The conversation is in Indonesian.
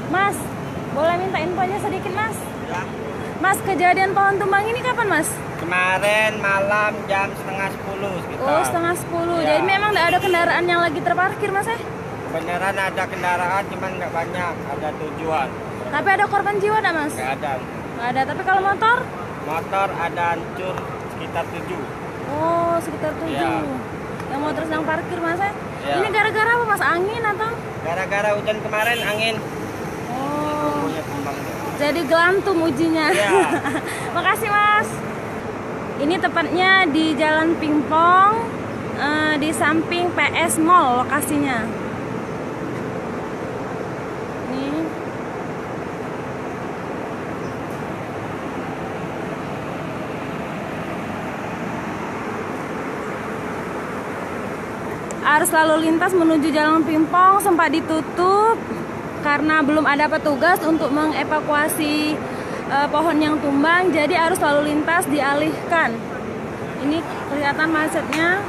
Mas, boleh minta infonya sedikit, Mas? Ya. Mas, kejadian pohon tumbang ini kapan, Mas? Kemarin malam jam setengah 10 sekitar. Oh, setengah 10. Ya. Jadi memang tidak ada kendaraan yang lagi terparkir, Mas ya? Beneran ada kendaraan, cuman nggak banyak. Ada tujuan. Tapi ada korban jiwa tidak, Mas? Nggak ada. Nggak ada. Tapi kalau motor? Motor ada hancur sekitar 7. Oh, sekitar 7. Ya. Yang motor sedang parkir, Mas ya? Ya. Ini gara-gara apa, Mas? Angin atau? Gara-gara hujan kemarin angin. Oh, Punya tumbang. jadi gelantung ujinya. Ya. Makasih, Mas. Ini tepatnya di Jalan Pingpong, di samping PS Mall lokasinya. Nih. Arus lalu lintas menuju Jalan Pingpong sempat ditutup karena belum ada petugas untuk mengevakuasi pohon yang tumbang, jadi arus lalu lintas dialihkan. Ini kelihatan macetnya.